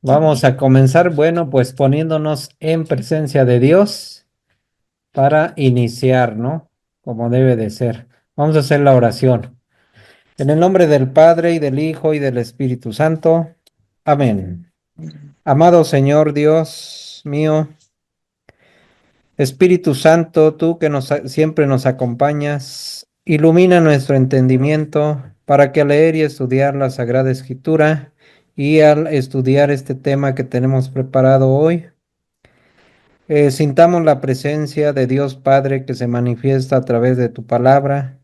Vamos a comenzar, bueno, pues poniéndonos en presencia de Dios para iniciar, ¿no? Como debe de ser. Vamos a hacer la oración. En el nombre del Padre y del Hijo y del Espíritu Santo. Amén. Amado Señor Dios mío, Espíritu Santo, tú que siempre nos acompañas, ilumina nuestro entendimiento para que al leer y estudiar la Sagrada Escritura y al estudiar este tema que tenemos preparado hoy, sintamos la presencia de Dios Padre que se manifiesta a través de tu palabra.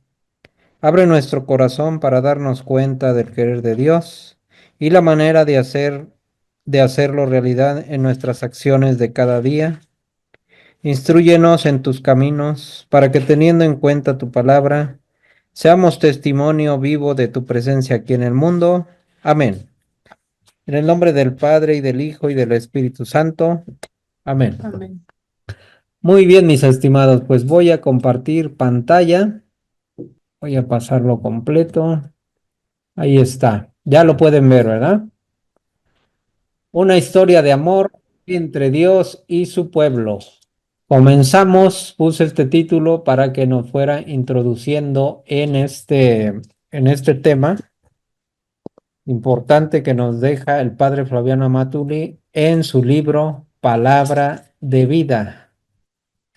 Abre nuestro corazón para darnos cuenta del querer de Dios y la manera de hacerlo realidad en nuestras acciones de cada día. Instrúyenos en tus caminos para que teniendo en cuenta tu palabra, seamos testimonio vivo de tu presencia aquí en el mundo. Amén. En el nombre del Padre y del Hijo y del Espíritu Santo. Amén. Amén. Muy bien, mis estimados, pues voy a compartir pantalla. Voy a pasarlo completo. Ahí está. Ya lo pueden ver, ¿verdad? Una historia de amor entre Dios y su pueblo. Comenzamos, puse este título para que nos fuera introduciendo en este tema importante que nos deja el padre Flaviano Amatuli en su libro Palabra de Vida,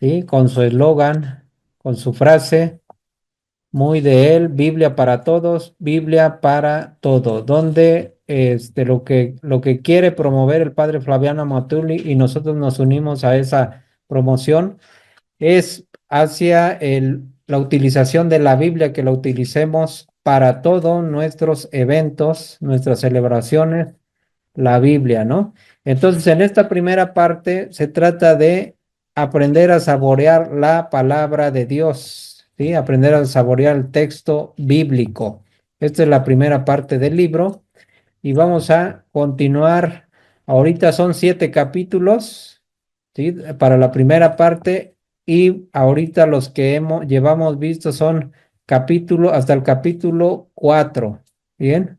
¿sí? Con su eslogan, con su frase muy de él, Biblia para todos, Biblia para todo, donde lo que quiere promover el padre Flaviano Amatuli y nosotros nos unimos a esa promoción es hacia la utilización de la Biblia, que la utilicemos para todos nuestros eventos, nuestras celebraciones, la Biblia, ¿no? Entonces, en esta primera parte se trata de aprender a saborear la palabra de Dios, ¿sí? Aprender a saborear el texto bíblico. Esta es la primera parte del libro y vamos a continuar. Ahorita son 7 capítulos, ¿sí? Para la primera parte y ahorita los que llevamos visto son hasta el capítulo 4. Bien,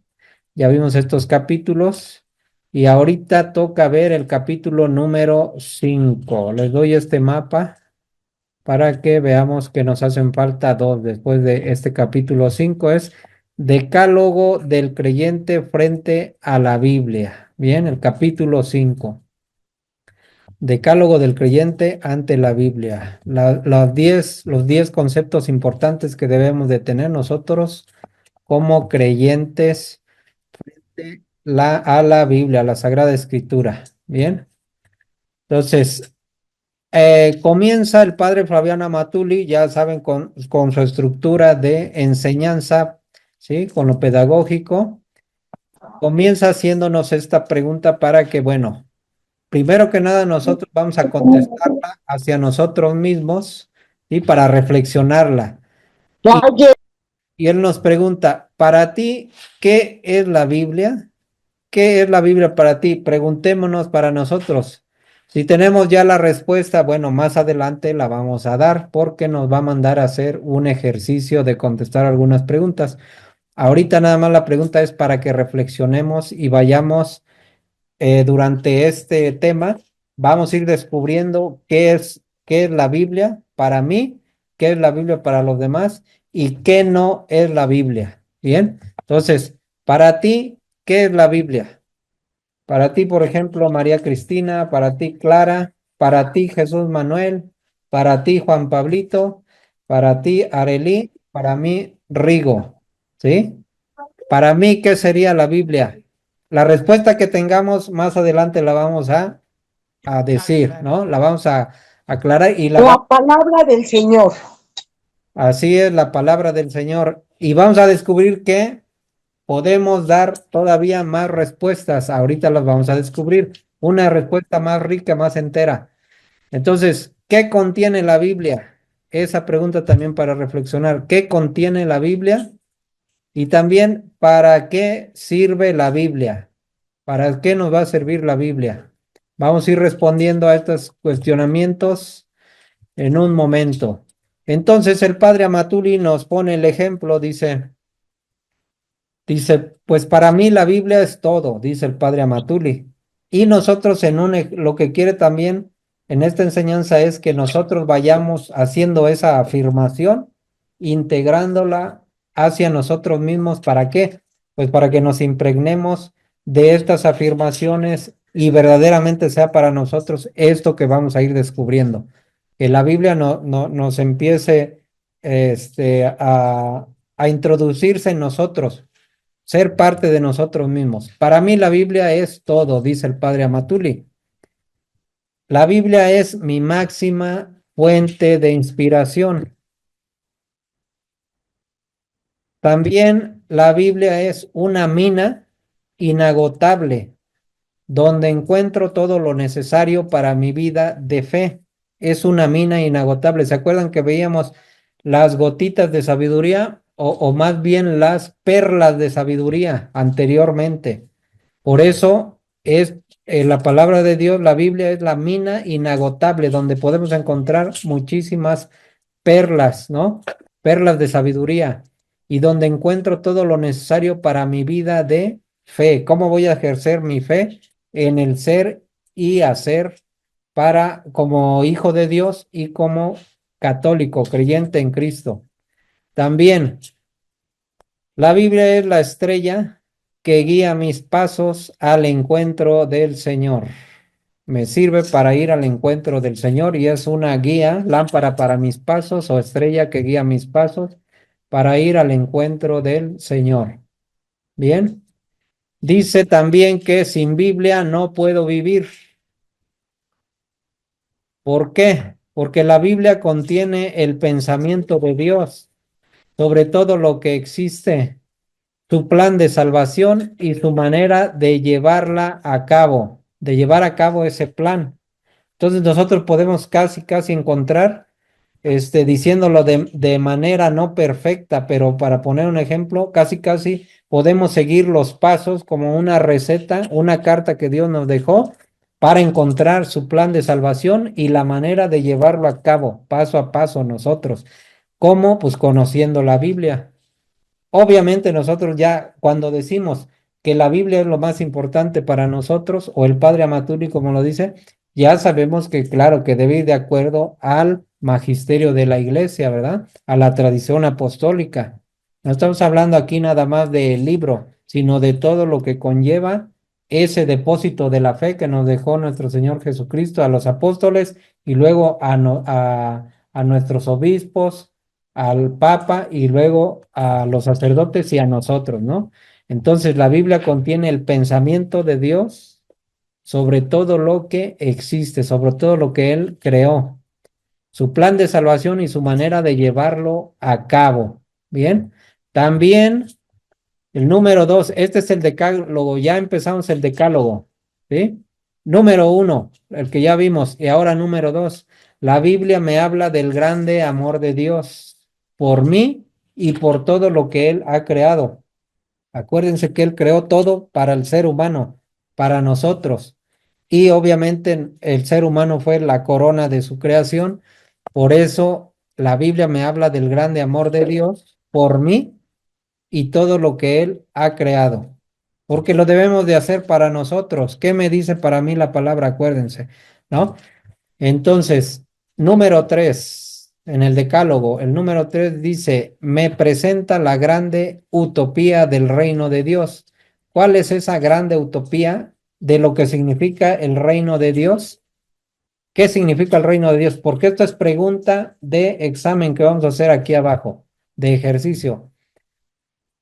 ya vimos estos capítulos y ahorita toca ver el capítulo número 5. Les doy este mapa para que veamos que nos hacen falta dos después de este capítulo 5. Es Decálogo del creyente frente a la Biblia. Bien, el capítulo 5. Decálogo del creyente ante la Biblia. Los 10 conceptos importantes que debemos de tener nosotros como creyentes a la Biblia, a la Sagrada Escritura. Bien, entonces comienza el padre Flaviano Amatuli, ya saben, con su estructura de enseñanza, ¿sí? Con lo pedagógico. Comienza haciéndonos esta pregunta para que, bueno, primero que nada nosotros vamos a contestarla hacia nosotros mismos y para reflexionarla. Y, y él nos pregunta, para ti, ¿qué es la Biblia? ¿Qué es la Biblia para ti? Preguntémonos para nosotros. Si tenemos ya la respuesta, bueno, más adelante la vamos a dar porque nos va a mandar a hacer un ejercicio de contestar algunas preguntas. Ahorita nada más la pregunta es para que reflexionemos y vayamos durante este tema. Vamos a ir descubriendo qué es la Biblia para mí, qué es la Biblia para los demás y qué no es la Biblia. Bien, entonces, para ti, ¿qué es la Biblia? Para ti, por ejemplo, María Cristina, para ti, Clara, para ti, Jesús Manuel, para ti, Juan Pablito, para ti, Arelí, para mí, Rigo, ¿sí? Para mí, ¿qué sería la Biblia? La respuesta que tengamos más adelante la vamos a decir, ¿no? La vamos a aclarar y La palabra del Señor. así es la palabra del Señor. Y vamos a descubrir que podemos dar todavía más respuestas. Ahorita las vamos a descubrir. Una respuesta más rica, más entera. Entonces, ¿qué contiene la Biblia? Esa pregunta también para reflexionar. ¿Qué contiene la Biblia? Y también, ¿para qué sirve la Biblia? ¿Para qué nos va a servir la Biblia? Vamos a ir respondiendo a estos cuestionamientos en un momento. Entonces, el padre Amatuli nos pone el ejemplo, dice, pues para mí la Biblia es todo, dice el padre Amatuli. Y nosotros lo que quiere también en esta enseñanza es que nosotros vayamos haciendo esa afirmación, integrándola hacia nosotros mismos. ¿Para qué? Pues para que nos impregnemos de estas afirmaciones y verdaderamente sea para nosotros esto que vamos a ir descubriendo. Que la Biblia nos empiece a introducirse en nosotros, ser parte de nosotros mismos. Para mí la Biblia es todo, dice el padre Amatuli. La Biblia es mi máxima fuente de inspiración. También la Biblia es una mina inagotable donde encuentro todo lo necesario para mi vida de fe. Es una mina inagotable. ¿Se acuerdan que veíamos las gotitas de sabiduría o más bien las perlas de sabiduría anteriormente? Por eso es la palabra de Dios, la Biblia es la mina inagotable donde podemos encontrar muchísimas perlas, ¿no? Perlas de sabiduría y donde encuentro todo lo necesario para mi vida de fe. ¿Cómo voy a ejercer mi fe? En el ser y hacer para como hijo de Dios y como católico, creyente en Cristo. También la Biblia es la estrella que guía mis pasos al encuentro del Señor. Me sirve para ir al encuentro del Señor y es una guía, lámpara para mis pasos o estrella que guía mis pasos para ir al encuentro del Señor. Bien, dice también que sin Biblia no puedo vivir. ¿Por qué? Porque la Biblia contiene el pensamiento de Dios sobre todo lo que existe, su plan de salvación y su manera de llevarla a cabo, de llevar a cabo ese plan. Entonces nosotros podemos casi encontrar, diciéndolo de manera no perfecta, pero para poner un ejemplo, casi podemos seguir los pasos como una receta, una carta que Dios nos dejó para encontrar su plan de salvación y la manera de llevarlo a cabo, paso a paso nosotros. ¿Cómo? Pues conociendo la Biblia. Obviamente nosotros ya cuando decimos que la Biblia es lo más importante para nosotros, o el padre Amaturi como lo dice, ya sabemos que claro que debe ir de acuerdo al magisterio de la iglesia, ¿verdad? A la tradición apostólica. No estamos hablando aquí nada más del libro, sino de todo lo que conlleva ese depósito de la fe que nos dejó nuestro Señor Jesucristo a los apóstoles y luego a nuestros obispos, al Papa y luego a los sacerdotes y a nosotros, ¿no? Entonces la Biblia contiene el pensamiento de Dios sobre todo lo que existe, sobre todo lo que Él creó, su plan de salvación y su manera de llevarlo a cabo. Bien, también el número 2, este es el decálogo, ya empezamos el decálogo, ¿sí? Número 1, el que ya vimos, y ahora número 2, la Biblia me habla del grande amor de Dios por mí y por todo lo que Él ha creado. Acuérdense que Él creó todo para el ser humano, para nosotros. Y obviamente el ser humano fue la corona de su creación. Por eso la Biblia me habla del grande amor de Dios por mí y todo lo que Él ha creado. Porque lo debemos de hacer para nosotros. ¿Qué me dice para mí la palabra? Acuérdense, ¿no? Entonces, número 3, en el decálogo, el número 3 dice, me presenta la grande utopía del reino de Dios. ¿Cuál es esa grande utopía de lo que significa el reino de Dios? ¿Qué significa el reino de Dios? Porque esta es pregunta de examen que vamos a hacer aquí abajo, de ejercicio.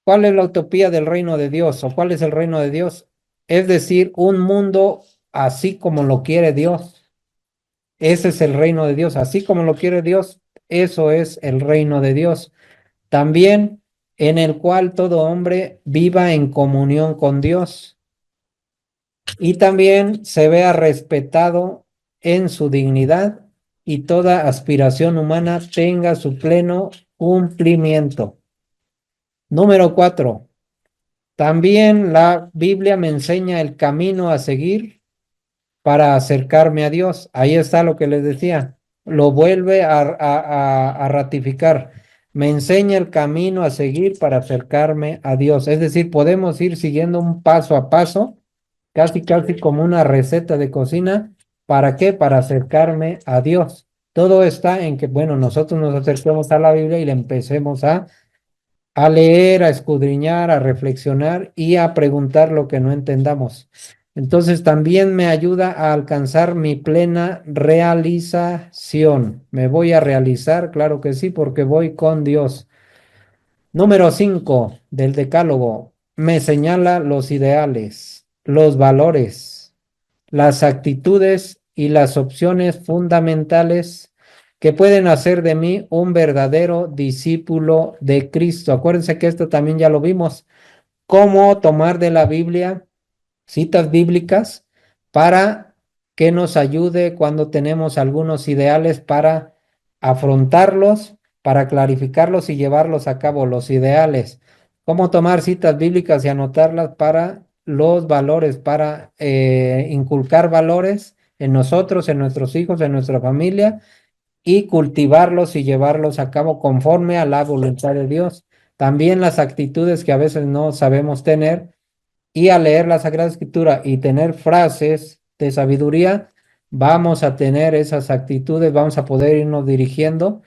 ¿Cuál es la utopía del reino de Dios o cuál es el reino de Dios? Es decir, un mundo así como lo quiere Dios. Ese es el reino de Dios, así como lo quiere Dios, eso es el reino de Dios. También en el cual todo hombre viva en comunión con Dios y también se vea respetado en su dignidad y toda aspiración humana tenga su pleno cumplimiento. Número 4. También la Biblia me enseña el camino a seguir para acercarme a Dios. Ahí está lo que les decía. Lo vuelve a ratificar. Me enseña el camino a seguir para acercarme a Dios. Es decir, podemos ir siguiendo un paso a paso casi, casi como una receta de cocina. ¿Para qué? Para acercarme a Dios. Todo está en que, bueno, nosotros nos acerquemos a la Biblia y le empecemos a leer, a escudriñar, a reflexionar y a preguntar lo que no entendamos. Entonces también me ayuda a alcanzar mi plena realización. Me voy a realizar, claro que sí, porque voy con Dios. Número 5 del Decálogo. Me señala los ideales, los valores, las actitudes y las opciones fundamentales que pueden hacer de mí un verdadero discípulo de Cristo. Acuérdense que esto también ya lo vimos. Cómo tomar de la Biblia citas bíblicas para que nos ayude cuando tenemos algunos ideales para afrontarlos, para clarificarlos y llevarlos a cabo, los ideales. Cómo tomar citas bíblicas y anotarlas para los valores, para inculcar valores en nosotros, en nuestros hijos, en nuestra familia y cultivarlos y llevarlos a cabo conforme a la voluntad de Dios. También las actitudes que a veces no sabemos tener y al leer la Sagrada Escritura y tener frases de sabiduría, vamos a tener esas actitudes, vamos a poder irnos dirigiendo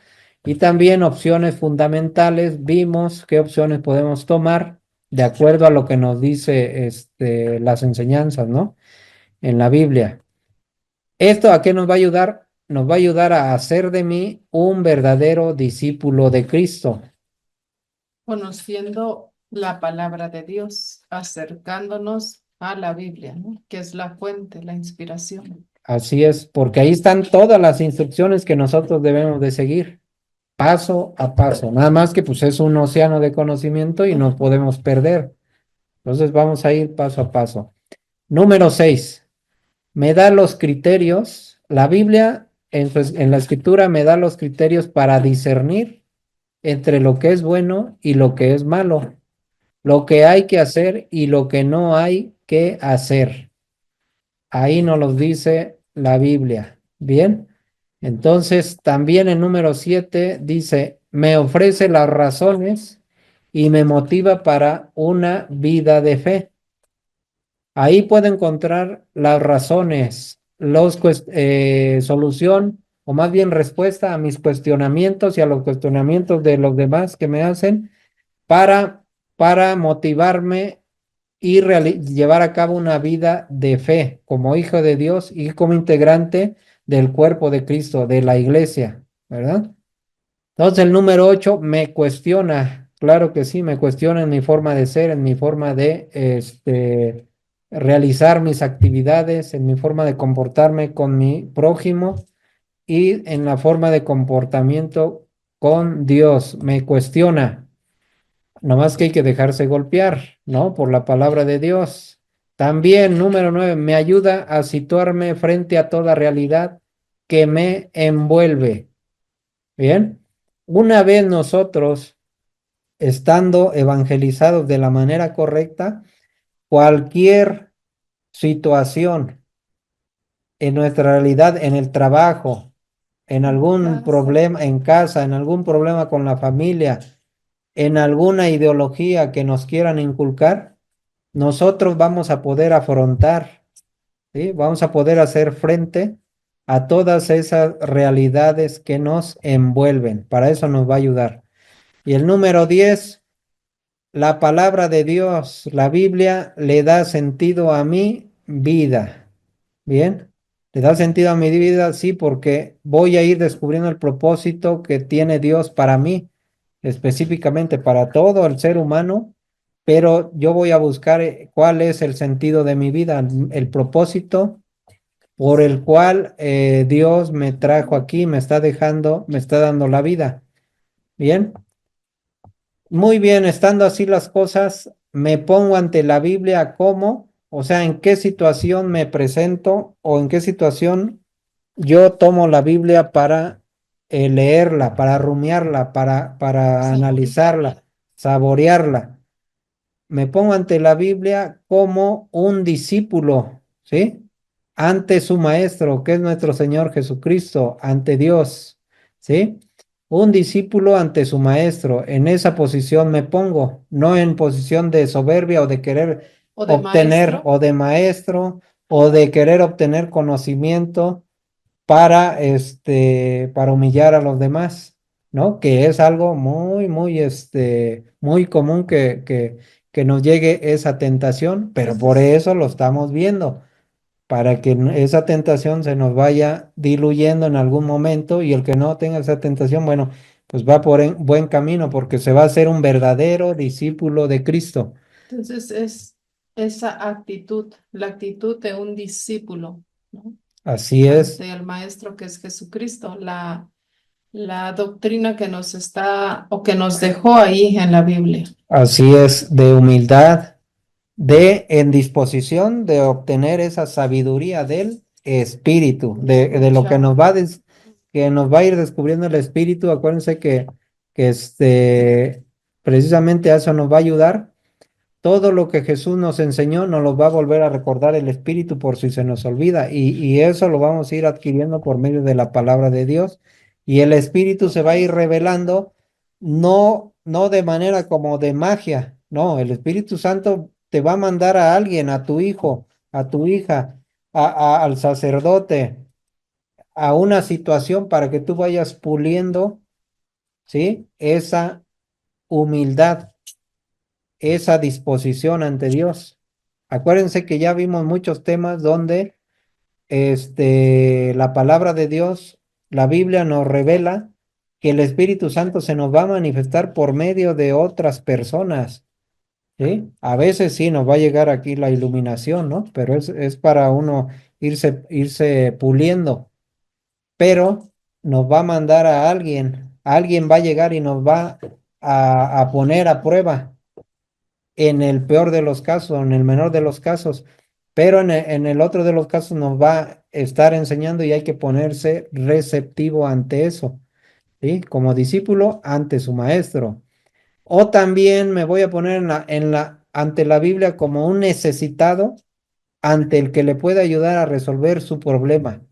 y también opciones fundamentales. Vimos qué opciones podemos tomar de acuerdo a lo que nos dice las enseñanzas, ¿no? En la Biblia. ¿Esto a qué nos va a ayudar? Nos va a ayudar a hacer de mí un verdadero discípulo de Cristo. Conociendo la palabra de Dios, acercándonos a la Biblia, ¿no? Que es la fuente, la inspiración. Así es, porque ahí están todas las instrucciones que nosotros debemos de seguir, paso a paso. Nada más que pues es un océano de conocimiento y nos podemos perder. Entonces vamos a ir paso a paso. Número 6. Me da los criterios. La Biblia en la escritura me da los criterios para discernir entre lo que es bueno y lo que es malo, lo que hay que hacer y lo que no hay que hacer. Ahí nos los dice la Biblia. Bien. Entonces, también el número 7 dice, me ofrece las razones y me motiva para una vida de fe. Ahí puedo encontrar las razones, solución o más bien respuesta a mis cuestionamientos y a los cuestionamientos de los demás que me hacen para, para motivarme y llevar a cabo una vida de fe como hijo de Dios y como integrante del cuerpo de Cristo, de la iglesia, ¿verdad? Entonces el número 8 me cuestiona, claro que sí, me cuestiona en mi forma de ser, en mi forma de realizar mis actividades, en mi forma de comportarme con mi prójimo y en la forma de comportamiento con Dios. Me cuestiona. Nomás que hay que dejarse golpear, ¿no? Por la palabra de Dios. También, número 9, me ayuda a situarme frente a toda realidad que me envuelve. Bien. Una vez nosotros, estando evangelizados de la manera correcta, cualquier situación en nuestra realidad, en el trabajo, en algún problema en casa, en algún problema con la familia, en alguna ideología que nos quieran inculcar, nosotros vamos a poder afrontar, ¿sí? Vamos a poder hacer frente a todas esas realidades que nos envuelven. Para eso nos va a ayudar. Y el número 10, la palabra de Dios, la Biblia, le da sentido a mi vida. Bien, le da sentido a mi vida, sí, porque voy a ir descubriendo el propósito que tiene Dios para mí, específicamente para todo el ser humano, pero yo voy a buscar cuál es el sentido de mi vida, el propósito por el cual Dios me trajo aquí, me está dejando, me está dando la vida. Bien. Muy bien, estando así las cosas, me pongo ante la Biblia como, o sea, en qué situación me presento o en qué situación yo tomo la Biblia para leerla, para rumiarla, para analizarla, saborearla. Me pongo ante la Biblia como un discípulo, ¿sí? Ante su maestro, que es nuestro Señor Jesucristo, ante Dios, ¿sí? Un discípulo ante su maestro. En esa posición me pongo, no en posición de soberbia o de querer O de obtener maestro. o de maestro o de querer obtener conocimiento para humillar a los demás, ¿no? Que es algo muy común que nos llegue esa tentación, pero por eso lo estamos viendo, para que esa tentación se nos vaya diluyendo en algún momento y el que no tenga esa tentación, bueno, pues va por buen camino porque se va a ser un verdadero discípulo de Cristo. Entonces es esa actitud, la actitud de un discípulo, ¿no? Así es. Ante el maestro que es Jesucristo, la doctrina que nos está o que nos dejó ahí en la Biblia. Así es, de humildad, en disposición de obtener esa sabiduría del Espíritu, de lo que Escuchar. que nos va a ir descubriendo el Espíritu. Acuérdense que precisamente a eso nos va a ayudar. Todo lo que Jesús nos enseñó nos lo va a volver a recordar el Espíritu por si se nos olvida. Y eso lo vamos a ir adquiriendo por medio de la palabra de Dios. Y el Espíritu se va a ir revelando, no de manera como de magia. No, el Espíritu Santo te va a mandar a alguien, a tu hijo, a tu hija, al sacerdote, a una situación para que tú vayas puliendo, ¿sí? Esa humildad, esa disposición ante Dios. Acuérdense que ya vimos muchos temas donde la palabra de Dios, la Biblia nos revela que el Espíritu Santo se nos va a manifestar por medio de otras personas, ¿sí? A veces sí nos va a llegar aquí la iluminación, ¿no? Pero es para uno irse puliendo, pero nos va a mandar a alguien va a llegar y nos va a poner a prueba en el peor de los casos, en el menor de los casos, pero en el otro de los casos nos va a estar enseñando y hay que ponerse receptivo ante eso, ¿sí? Como discípulo ante su maestro. O también me voy a poner ante la Biblia como un necesitado ante el que le puede ayudar a resolver su problema.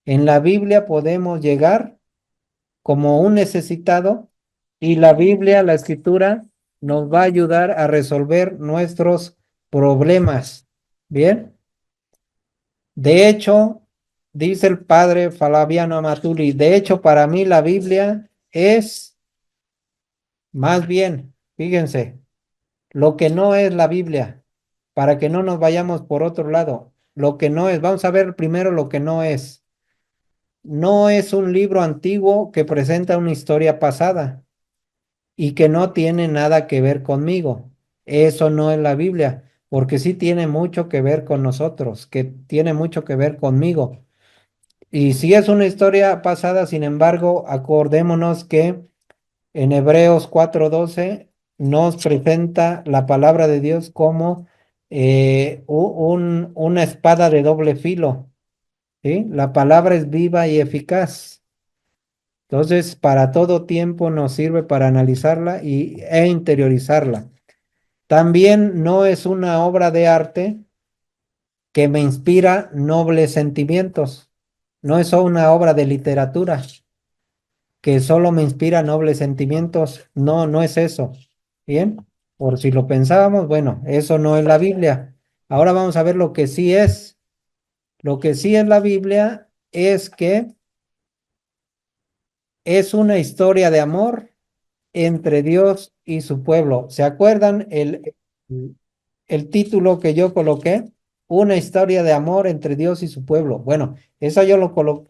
En la Biblia podemos llegar como un necesitado y la Biblia, la escritura, nos va a ayudar a resolver nuestros problemas. Bien, de hecho, dice el padre Flaviano Amatuli, de hecho, para mí la Biblia es más bien, fíjense, lo que no es la Biblia, para que no nos vayamos por otro lado. Lo que no es, vamos a ver primero lo que no es. No es un libro antiguo que presenta una historia pasada y que no tiene nada que ver conmigo. Eso no es la Biblia, porque sí tiene mucho que ver con nosotros, que tiene mucho que ver conmigo. Y si es una historia pasada, sin embargo, acordémonos que en Hebreos 4:12 nos presenta la palabra de Dios como una espada de doble filo, ¿sí? La palabra es viva y eficaz. Entonces, para todo tiempo nos sirve para analizarla e interiorizarla. También no es una obra de arte que me inspira nobles sentimientos. No es una obra de literatura que solo me inspira nobles sentimientos. No, no es eso. Bien, por si lo pensábamos, bueno, eso no es la Biblia. Ahora vamos a ver lo que sí es. Lo que sí es la Biblia es que es una historia de amor entre Dios y su pueblo. ¿Se acuerdan el título que yo coloqué? Una historia de amor entre Dios y su pueblo. Bueno, esa yo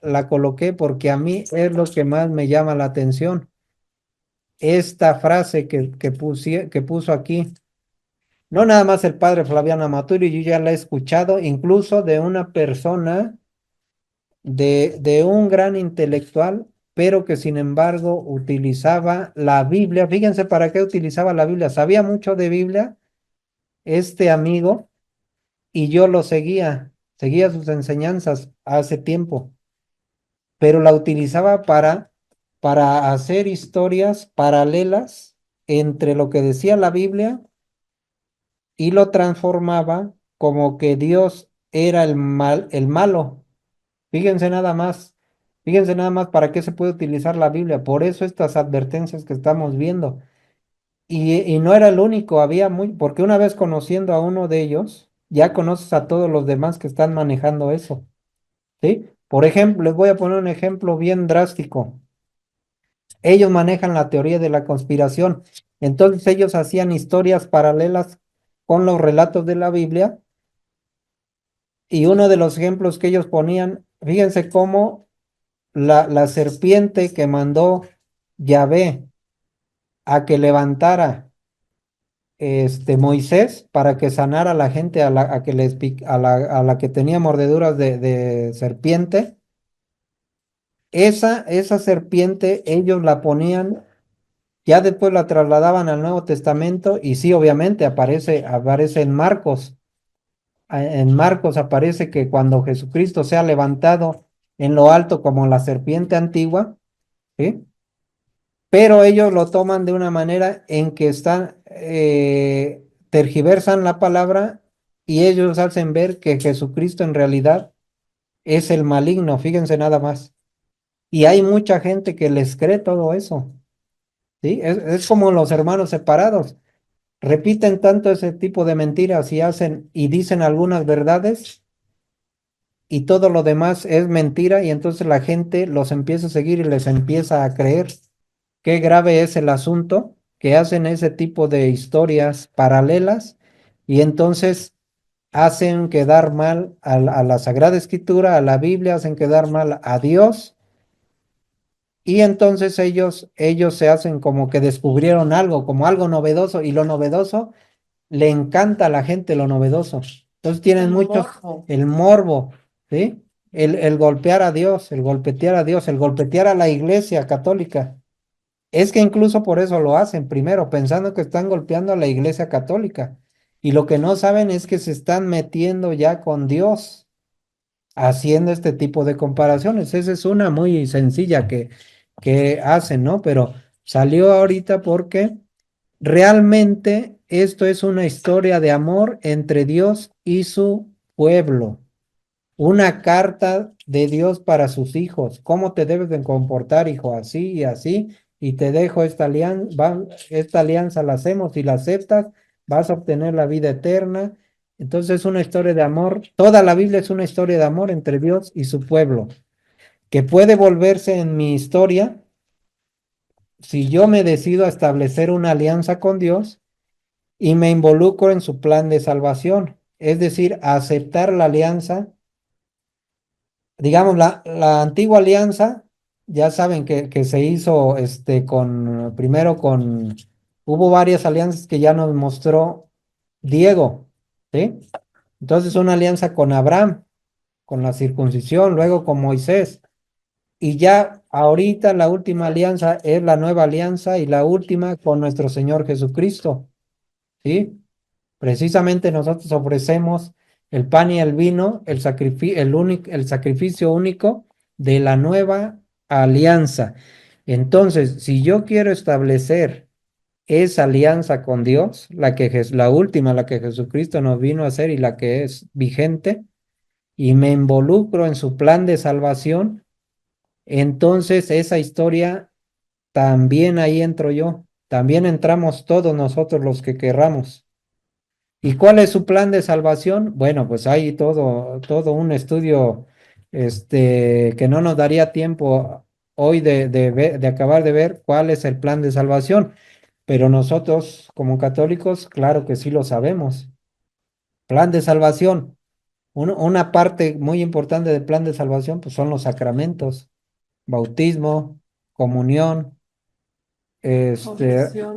la coloqué porque a mí es lo que más me llama la atención. Esta frase que puso aquí. No nada más el padre Flaviano Amaturi, yo ya la he escuchado incluso de una persona, de un gran intelectual, pero que sin embargo utilizaba la Biblia. Fíjense para qué utilizaba la Biblia. Sabía mucho de Biblia este amigo y yo lo seguía sus enseñanzas hace tiempo, pero la utilizaba para hacer historias paralelas entre lo que decía la Biblia y lo transformaba como que Dios era el malo. Fíjense nada más, fíjense nada más para qué se puede utilizar la Biblia. Por eso estas advertencias que estamos viendo. Y no era el único, había porque una vez conociendo a uno de ellos, ya conoces a todos los demás que están manejando eso, ¿sí? Por ejemplo, les voy a poner un ejemplo bien drástico. Ellos manejan la teoría de la conspiración. Entonces ellos hacían historias paralelas con los relatos de la Biblia y uno de los ejemplos que ellos ponían, fíjense cómo la serpiente que mandó Yahvé a que levantara Moisés para que sanara a la gente a que a la que tenía mordeduras de serpiente, esa serpiente ellos la ponían. Ya después la trasladaban al Nuevo Testamento y sí, obviamente aparece en Marcos. En Marcos aparece que cuando Jesucristo sea levantado en lo alto como la serpiente antigua, ¿sí? Pero ellos lo toman de una manera en que tergiversan la palabra y ellos hacen ver que Jesucristo en realidad es el maligno, fíjense nada más. Y hay mucha gente que les cree todo eso, ¿sí? Es como los hermanos separados. Repiten tanto ese tipo de mentiras y hacen y dicen algunas verdades y todo lo demás es mentira y entonces la gente los empieza a seguir y les empieza a creer. Qué grave es el asunto que hacen ese tipo de historias paralelas y entonces hacen quedar mal a la Sagrada Escritura, a la Biblia, hacen quedar mal a Dios y entonces ellos se hacen como que descubrieron algo, como algo novedoso y lo novedoso le encanta a la gente lo novedoso. Entonces tienen el morbo, ¿sí? El golpear a Dios, el golpetear a Dios, el golpetear a la iglesia católica. Es que incluso por eso lo hacen primero, pensando que están golpeando a la iglesia católica. Y lo que no saben es que se están metiendo ya con Dios, haciendo este tipo de comparaciones. Esa es una muy sencilla que hacen, ¿no? Pero salió ahorita porque realmente esto es una historia de amor entre Dios y su pueblo, una carta de Dios para sus hijos. ¿Cómo te debes de comportar, hijo? Así y así, y te dejo esta alianza la hacemos y la aceptas, vas a obtener la vida eterna. Entonces es una historia de amor. Toda la Biblia es una historia de amor entre Dios y su pueblo, que puede volverse en mi historia si yo me decido a establecer una alianza con Dios y me involucro en su plan de salvación, es decir, a aceptar la alianza, digamos, la antigua alianza, ya saben que se hizo primero hubo varias alianzas que ya nos mostró Diego, ¿sí? Entonces una alianza con Abraham, con la circuncisión, luego con Moisés, y ya ahorita la última alianza es la nueva alianza y la última con nuestro Señor Jesucristo, ¿sí? Precisamente nosotros ofrecemos el pan y el vino, el sacrificio único de la nueva alianza. Entonces, si yo quiero establecer esa alianza con Dios, la última, la que Jesucristo nos vino a hacer y la que es vigente, y me involucro en su plan de salvación, entonces esa historia también ahí entro yo, también entramos todos nosotros los que querramos. ¿Y cuál es su plan de salvación? Bueno, pues hay todo un estudio que no nos daría tiempo hoy de acabar de ver cuál es el plan de salvación, pero nosotros como católicos, claro que sí lo sabemos. Plan de salvación, una parte muy importante del plan de salvación, pues son los sacramentos, bautismo, comunión,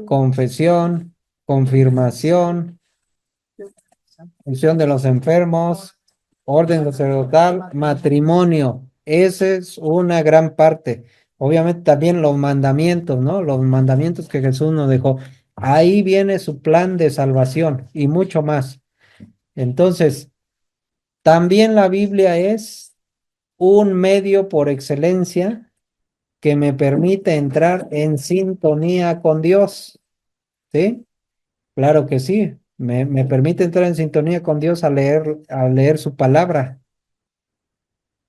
confesión, confirmación, unción de los enfermos, orden sacerdotal, matrimonio. Esa es una gran parte. Obviamente también los mandamientos, ¿no? Los mandamientos que Jesús nos dejó. Ahí viene su plan de salvación y mucho más. Entonces, también la Biblia es un medio por excelencia que me permite entrar en sintonía con Dios, ¿sí? Claro que sí, me permite entrar en sintonía con Dios al leer su palabra.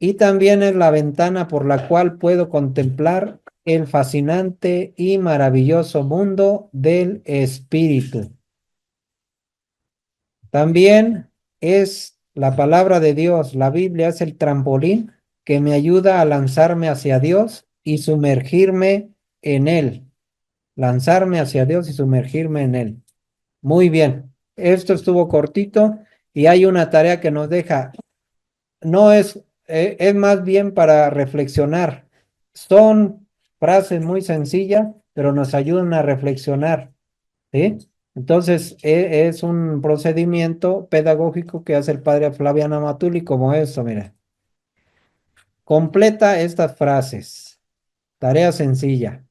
Y también es la ventana por la cual puedo contemplar el fascinante y maravilloso mundo del espíritu. También es la palabra de Dios, la Biblia es el trampolín que me ayuda a lanzarme hacia Dios y sumergirme en Él. Lanzarme hacia Dios y sumergirme en Él. Muy bien, esto estuvo cortito y hay una tarea que nos deja. No es, es más bien para reflexionar. Son frases muy sencillas, pero nos ayudan a reflexionar, ¿sí? Entonces, es un procedimiento pedagógico que hace el padre Flaviano Matuli como esto, mira. Completa estas frases. Tarea sencilla.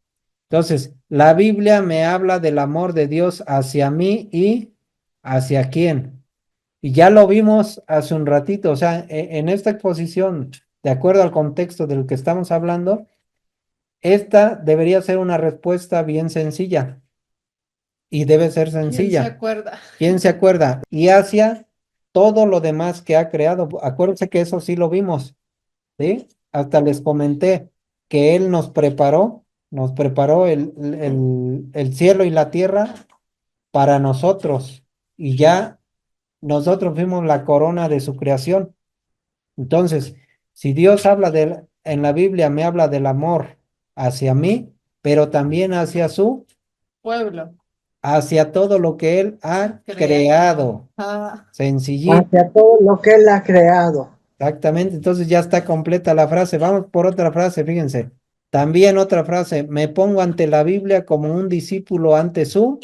Entonces, la Biblia me habla del amor de Dios hacia mí y hacia quién. Y ya lo vimos hace un ratito, o sea, en esta exposición, de acuerdo al contexto del que estamos hablando, esta debería ser una respuesta bien sencilla y debe ser ¿Quién se sencilla. acuerda? ¿Quién se acuerda? Y hacia todo lo demás que ha creado. Acuérdense que eso sí lo vimos, ¿sí? Hasta les comenté que Él nos preparó el cielo y la tierra para nosotros y ya nosotros fuimos la corona de su creación. Entonces, si Dios habla en la Biblia, me habla del amor hacia mí, pero también hacia Pueblo hacia todo lo que Él ha creado. creado. Ah, Sencillito, Hacia todo lo que Él ha creado. exactamente. Entonces ya está completa la frase. Vamos por otra frase, fíjense. También otra frase, me pongo ante la Biblia como un discípulo ante su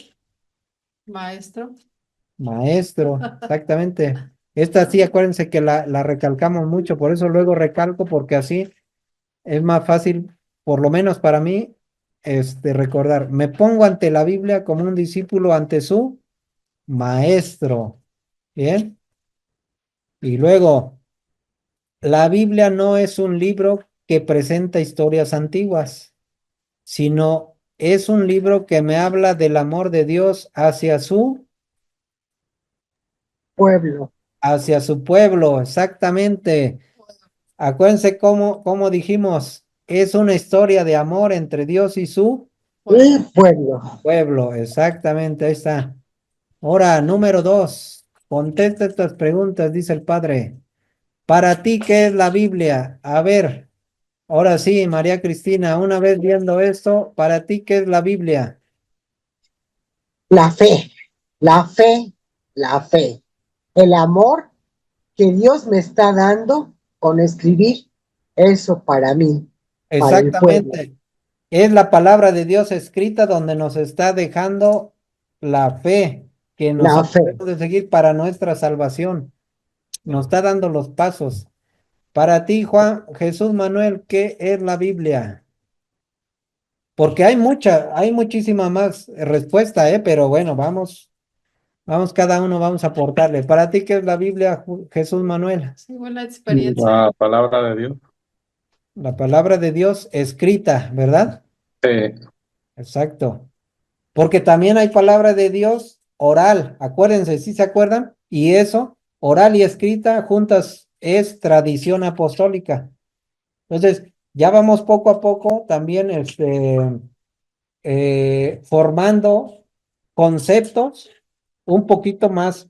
maestro. maestro. Exactamente. Esta sí, acuérdense que la recalcamos mucho, por eso luego recalco, porque así es más fácil, por lo menos para mí, recordar. Me pongo ante la Biblia como un discípulo ante su maestro. Bien. Y luego, la Biblia no es un libro que presenta historias antiguas, sino es un libro que me habla del amor de Dios Pueblo. hacia su pueblo, exactamente. Acuérdense cómo dijimos, es una historia de amor entre Dios y su Y Pueblo. pueblo. pueblo, exactamente, ahí está. Ahora, número 2, contesta estas preguntas, dice el padre. Para ti, ¿qué es la Biblia? A ver, ahora sí, María Cristina, una vez viendo esto, para ti, ¿qué es la Biblia? La fe. La fe. La fe. El amor que Dios me está dando con escribir eso para mí, para el pueblo. Exactamente. Es la palabra de Dios escrita donde nos está dejando la fe que La nosotros fe. debemos de seguir para nuestra salvación. Nos está dando los pasos. Para ti, Juan Jesús Manuel, ¿qué es la Biblia? Porque hay muchísima más respuesta, pero bueno, vamos, cada uno vamos a aportarle. Para ti, ¿qué es la Biblia, Jesús Manuel? Según la experiencia. La palabra de Dios. La palabra de Dios escrita, ¿verdad? Sí. Exacto. Porque también hay palabra de Dios oral, acuérdense, ¿sí se acuerdan? Y eso, oral y escrita juntas, es tradición apostólica. Entonces, ya vamos poco a poco también formando conceptos un poquito más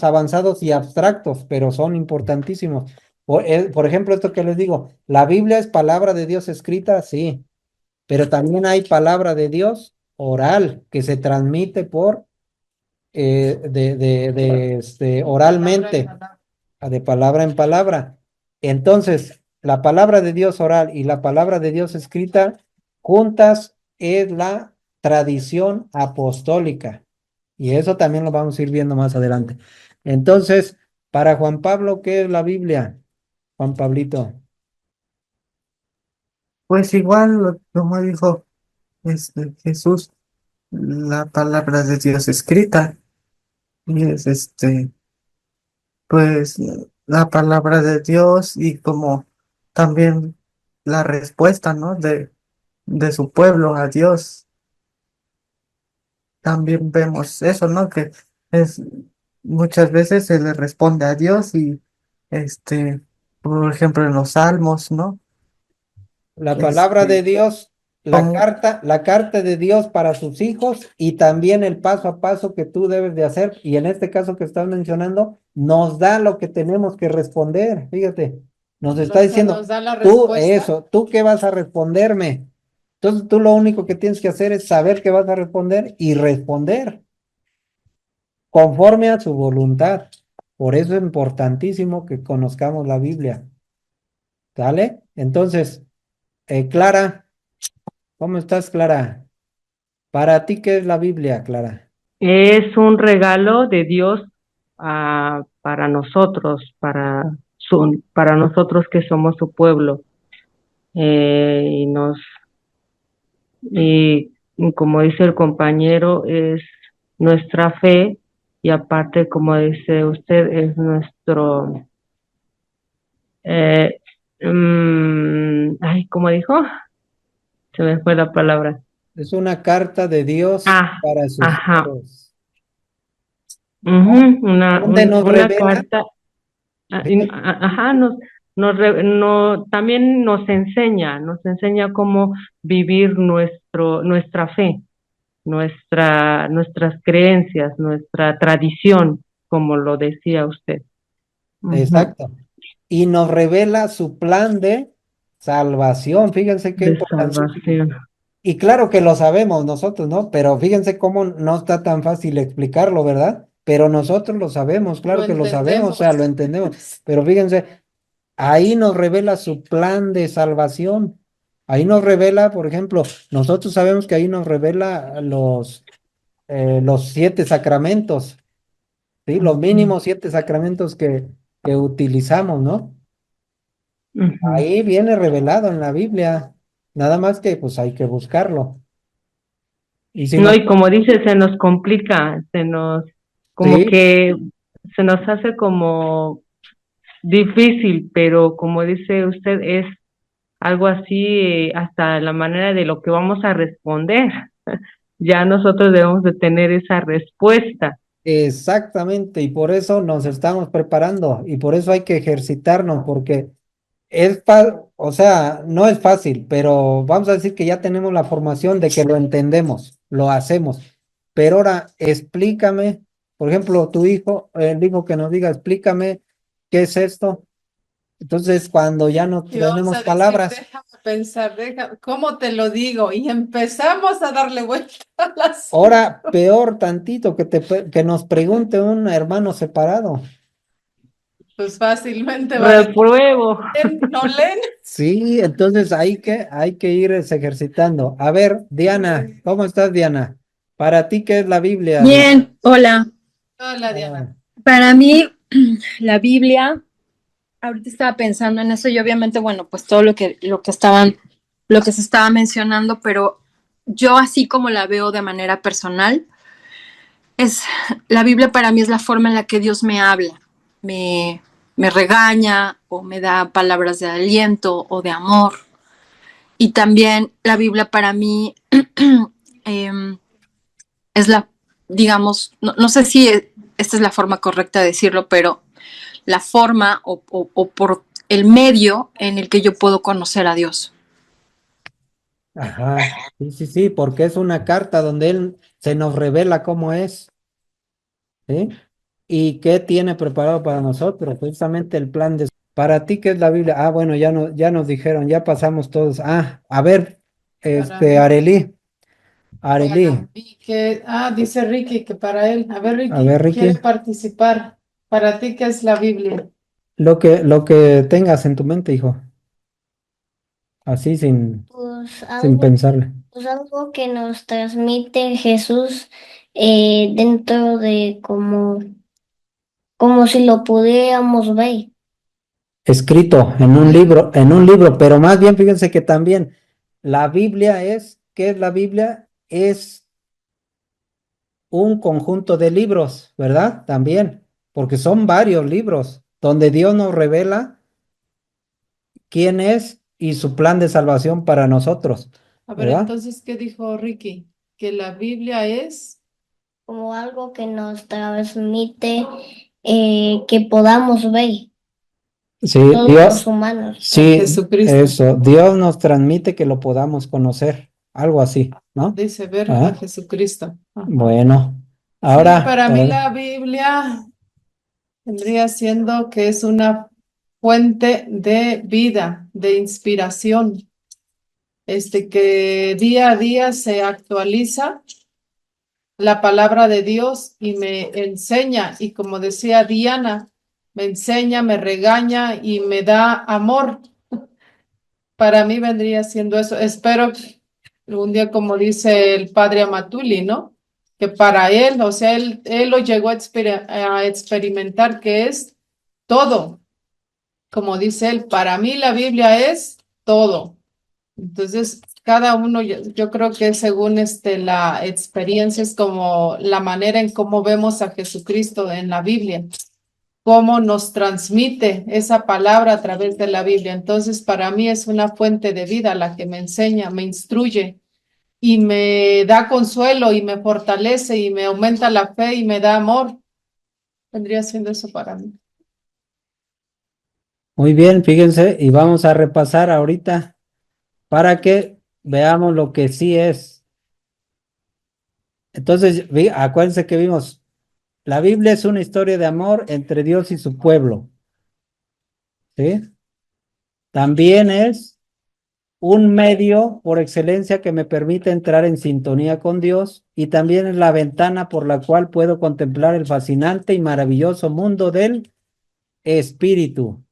avanzados y abstractos, pero son importantísimos. Por ejemplo, esto que les digo, la Biblia es palabra de Dios escrita, sí, pero también hay palabra de Dios oral que se transmite Palabra en oralmente, palabra. de palabra en palabra. Entonces, la palabra de Dios oral y la palabra de Dios escrita juntas es la tradición apostólica. Y eso también lo vamos a ir viendo más adelante. Entonces, para Juan Pablo, ¿qué es la Biblia? Juan Pablito. Pues igual, como dijo Jesús, la palabra de Dios escrita, y es pues la palabra de Dios y como también la respuesta, ¿no? De su pueblo a Dios. También vemos eso, ¿no? Que es muchas veces se le responde a Dios y este, por ejemplo, en los salmos, ¿no? La palabra de Este, Dios Como- la carta de Dios para sus hijos y también el paso a paso que tú debes de hacer. Y en este caso que estás mencionando, nos da lo que tenemos que responder. Fíjate, nos está O sea, diciendo, nos da la tú respuesta. ¿tú qué vas a responderme? Entonces tú lo único que tienes que hacer es saber qué vas a responder y responder conforme a su voluntad. Por eso es importantísimo que conozcamos la Biblia. ¿Sale? Entonces, Clara, ¿cómo estás, Clara? Para ti, ¿qué es la Biblia, Clara? Es un regalo de Dios para nosotros, para nosotros que somos su pueblo. Y y como dice el compañero, es nuestra fe y aparte, como dice usted, es nuestro, eh, ay, ¿cómo dijo? Se me fue la palabra. Es una carta de Dios Ah, para sus ajá, hijos, ujú, donde nos una revela, carta. fíjate, Ajá, también nos enseña cómo vivir nuestra fe, nuestras creencias, nuestra tradición, como lo decía usted. Ujú. exacto, y nos revela su plan de salvación. Fíjense qué De importancia. salvación. Y claro que lo sabemos nosotros, ¿no? Pero fíjense cómo no está tan fácil explicarlo, ¿verdad? Pero nosotros lo sabemos, Lo claro que lo sabemos, o sea, lo entendemos. entendemos. Pero fíjense, ahí nos revela su plan de salvación. Ahí nos revela, por ejemplo, nosotros sabemos que ahí nos revela los 7 sacramentos, ¿sí? Los Ujú, mínimos 7 sacramentos que utilizamos, ¿no? ujú. Ahí viene revelado en la Biblia. Nada más que pues hay que buscarlo. Y si No, nos... y como dice, se nos complica, como Sí, que se nos hace como difícil, pero como dice usted, es algo así, hasta la manera de lo que vamos a responder. Ya nosotros debemos de tener esa respuesta. exactamente. Y por eso nos estamos preparando. Y por eso hay que ejercitarnos, porque o sea, no es fácil, pero vamos a decir que ya tenemos la formación de que lo entendemos, lo hacemos. Pero ahora explícame, por ejemplo, tu hijo, el hijo que nos diga, explícame qué es esto. Entonces, cuando ya no Y vamos tenemos a decir, palabras, déjame pensar, ¿cómo te lo digo? Y empezamos a darle vuelta al asunto. ahora peor tantito que nos pregunte un hermano separado. Pues fácilmente va a decir, Repruebo. ¿no leen? Sí, entonces hay que irse ejercitando. A ver, Diana, ¿cómo estás, Diana? Para ti, ¿qué es la Biblia, Diana? Bien, hola. Hola, Ah, Diana. Para mí, la Biblia, ahorita estaba pensando en eso y obviamente, bueno, pues todo lo que se estaba mencionando, pero yo así como la veo de manera personal, es, la Biblia para mí es la forma en la que Dios me habla, me, me regaña o me da palabras de aliento o de amor. Y también la Biblia para mí eh, es digamos, no sé si esta es la forma correcta de decirlo, pero la forma o por el medio en el que yo puedo conocer a Dios. ajá, sí, sí, sí, porque es una carta donde Él se nos revela cómo es, ¿sí? Y qué tiene preparado para nosotros, precisamente el plan de... Para ti, ¿qué es la Biblia? Ah, bueno, ya nos dijeron, ya pasamos todos. Ah, a ver, Para mí. Arelí, Bueno, Arelí, y dice Ricky que para él, a ver, a ver, Ricky, quiere Ricky, participar. Para ti, ¿qué es la Biblia? lo que tengas en tu mente, hijo, así Pues sin algo, pensarle. pues algo que nos transmite Jesús dentro de como si lo pudiéramos ver. Escrito en un libro, pero más bien fíjense que también la Biblia ¿qué es la Biblia? Es un conjunto de libros, ¿verdad? También, porque son varios libros donde Dios nos revela quién es y su plan de salvación para nosotros, A ver, ¿verdad? entonces, ¿qué dijo Ricky? Que la Biblia es, Como algo que nos transmite que podamos ver Sí, todos los Dios, humanos. es sí, Jesucristo. eso, Dios nos transmite que lo podamos conocer. algo así, ¿no? Dice ver Ajá. a Jesucristo. Ajá. Bueno, Sí, ahora, para mí la Biblia vendría siendo que es una fuente de vida, de inspiración, que día a día se actualiza la palabra de Dios y me enseña, y como decía Diana, me enseña, me regaña y me da amor. Para mí vendría siendo eso. Espero que un día, como dice el padre Amatuli, ¿no? Que para él, o sea, él lo llegó a experimentar, que es todo. Como dice él, para mí la Biblia es todo. Entonces, cada uno, yo creo que según la experiencia es como la manera en cómo vemos a Jesucristo en la Biblia, cómo nos transmite esa palabra a través de la Biblia. Entonces, para mí es una fuente de vida la que me enseña, me instruye y me da consuelo y me fortalece y me aumenta la fe y me da amor. Vendría siendo eso para mí. muy bien, fíjense, y vamos a repasar ahorita para que veamos lo que sí es. Entonces, acuérdense que vimos, la Biblia es una historia de amor entre Dios y su pueblo, ¿sí? También es un medio por excelencia que me permite entrar en sintonía con Dios y también es la ventana por la cual puedo contemplar el fascinante y maravilloso mundo del espíritu.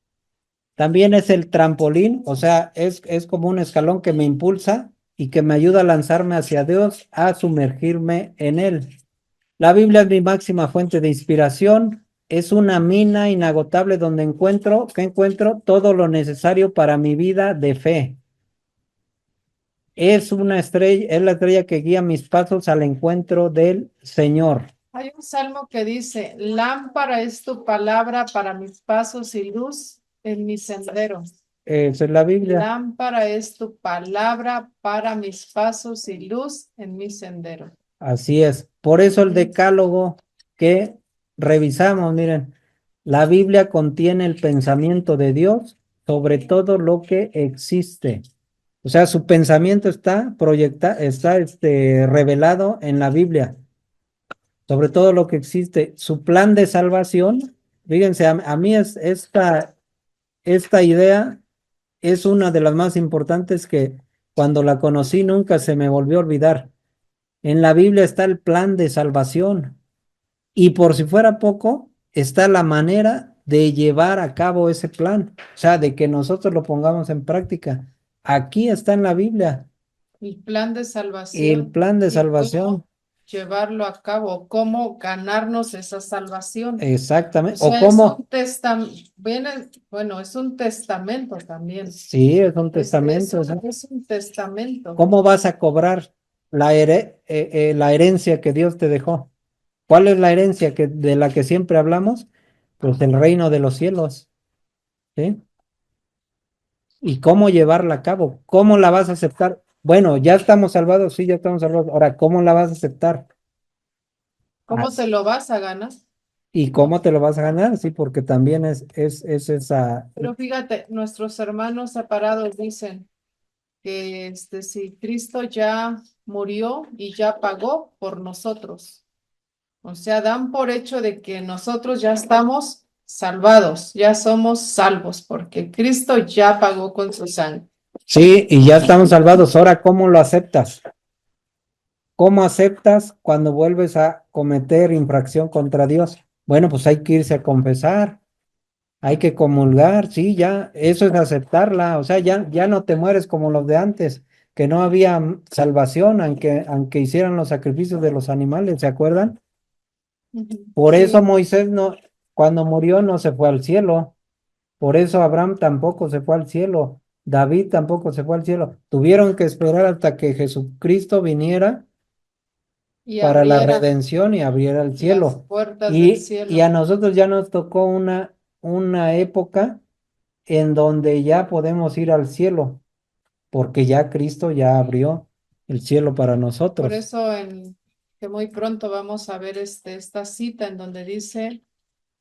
También es el trampolín, o sea, es como un escalón que me impulsa y que me ayuda a lanzarme hacia Dios, a sumergirme en Él. La Biblia es mi máxima fuente de inspiración, es una mina inagotable donde encuentro todo lo necesario para mi vida de fe. Es una estrella, es la estrella que guía mis pasos al encuentro del Señor. Hay un salmo que dice, lámpara es tu palabra para mis pasos y luz en mis senderos. Esa es la Biblia. Lámpara es tu palabra para mis pasos y luz en mi sendero. Así es. Por eso el decálogo que revisamos, miren, la Biblia contiene el pensamiento de Dios sobre todo lo que existe. O sea, su pensamiento está revelado en la Biblia, sobre todo lo que existe. Su plan de salvación, fíjense, a mí esta idea es una de las más importantes que cuando la conocí nunca se me volvió a olvidar. En la Biblia está el plan de salvación y por si fuera poco, está la manera de llevar a cabo ese plan, o sea, de que nosotros lo pongamos en práctica. Aquí está en la Biblia El plan de el salvación plan de y salvación. cómo llevarlo a cabo, cómo ganarnos esa salvación. O Exactamente. O sea, es cómo, un bueno, es un testamento también. sí, es un Es testamento. O sea, es un testamento. ¿cómo vas a cobrar la herencia que Dios te dejó? ¿Cuál es la herencia de la que siempre hablamos? Pues el reino de los cielos, ¿sí? ¿Y cómo llevarla a cabo? ¿Cómo la vas a aceptar? Bueno, ya estamos salvados, sí, ya estamos salvados. Ahora, ¿cómo la vas a aceptar? ¿Cómo te lo vas a ganar? ¿Y cómo te lo vas a ganar? Sí, porque también es esa. Pero fíjate, nuestros hermanos separados dicen que si Cristo ya murió y ya pagó por nosotros. O sea, dan por hecho de que nosotros ya estamos salvados, ya somos salvos, porque Cristo ya pagó con su sangre. Sí, y ya estamos salvados. Ahora, ¿cómo lo aceptas? ¿Cómo aceptas cuando vuelves a cometer infracción contra Dios? Bueno, pues hay que irse a confesar, hay que comulgar, sí, ya, eso es aceptarla, o sea, ya no te mueres como los de antes, que no había salvación, aunque hicieran los sacrificios de los animales, ¿se acuerdan? Por Sí, eso Moisés no, cuando murió no se fue al cielo, por eso Abraham tampoco se fue al cielo, David tampoco se fue al cielo, tuvieron que esperar hasta que Jesucristo viniera y para la abriera redención y abriera el las cielo. puertas del Y a cielo. nosotros ya nos tocó una época en donde ya podemos ir al cielo, porque ya Cristo ya abrió el cielo para Por nosotros. eso que muy pronto vamos a ver esta cita en donde dice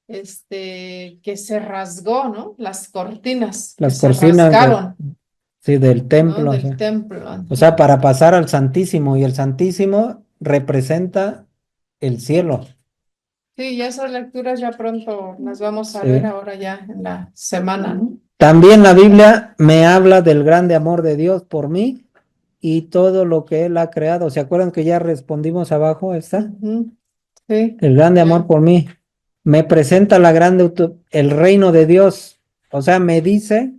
que se rasgó, ¿no? Las cortinas, que Las se cortinas rasgaron. Sí, del ¿no? templo. Del templo. O sea, para pasar al Santísimo, y el Santísimo representa el cielo. Sí, y esas lecturas ya pronto las vamos a Sí. ver ahora ya en la semana, ¿no? También la Biblia me habla del grande amor de Dios por mí y todo lo que Él ha creado. ¿Se acuerdan que ya respondimos abajo esta? Ujú. Sí, El grande ya. amor por mí. Me presenta el reino de Dios. O sea, me dice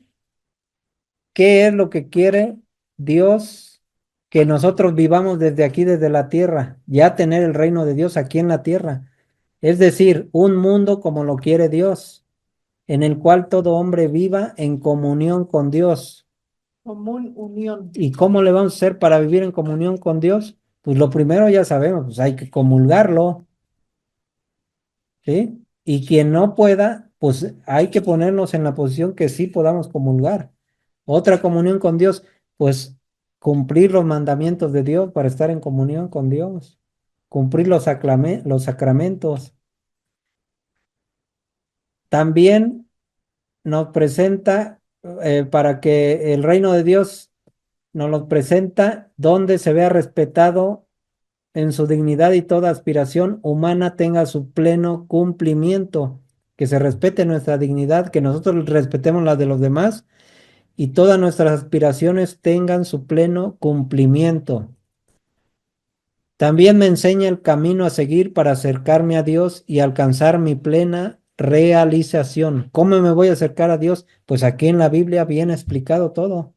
qué es lo que quiere Dios que nosotros vivamos desde aquí, desde la tierra, ya tener el reino de Dios aquí en la tierra. Es decir, un mundo como lo quiere Dios, en el cual todo hombre viva en comunión con Dios. Común unión. ¿Y cómo le vamos a hacer para vivir en comunión con Dios? Pues lo primero ya sabemos, pues hay que comulgarlo, ¿sí? Y quien no pueda, pues hay que ponernos en la posición que sí podamos comulgar. Otra comunión con Dios, pues cumplir los mandamientos de Dios para estar en comunión con Dios, cumplir los sacramentos. También nos presenta, para que el reino de Dios nos lo presenta donde se vea respetado en su dignidad y toda aspiración humana tenga su pleno cumplimiento, que se respete nuestra dignidad, que nosotros respetemos la de los demás y todas nuestras aspiraciones tengan su pleno cumplimiento. También me enseña el camino a seguir para acercarme a Dios y alcanzar mi plena realización. ¿Cómo me voy a acercar a Dios? Pues aquí en la Biblia viene explicado todo.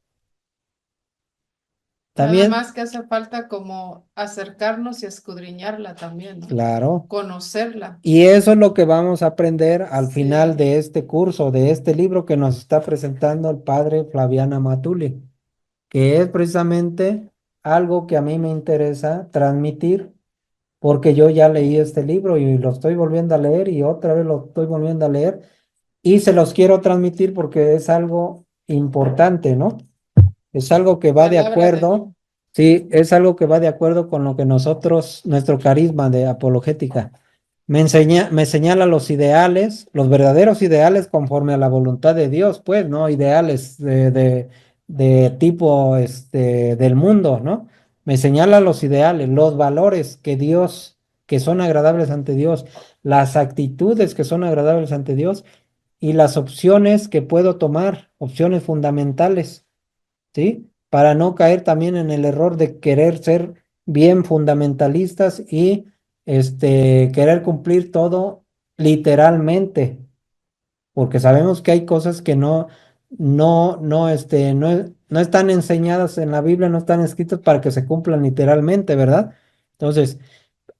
Nada También, más que hace falta como acercarnos y escudriñarla también, ¿no? claro. Conocerla. Y eso es lo que vamos a aprender al final Sí. de este curso, de este libro que nos está presentando el padre Flaviana Matuli, que es precisamente algo que a mí me interesa transmitir, porque yo ya leí este libro y lo estoy volviendo a leer y otra vez lo estoy volviendo a leer y se los quiero transmitir porque es algo importante, ¿no? Es algo que va de Palabra de Dios. acuerdo, sí, es algo que va de acuerdo con lo que nosotros, nuestro carisma de apologética. Me señala los ideales, los verdaderos ideales conforme a la voluntad de Dios, pues, ¿no? Ideales de tipo del mundo, ¿no? Me señala los ideales, los valores que Dios, que son agradables ante Dios, las actitudes que son agradables ante Dios y las opciones que puedo tomar, opciones fundamentales, ¿sí? Para no caer también en el error de querer ser bien fundamentalistas y querer cumplir todo literalmente, porque sabemos que hay cosas que no están enseñadas en la Biblia, no están escritas para que se cumplan literalmente, ¿verdad? Entonces,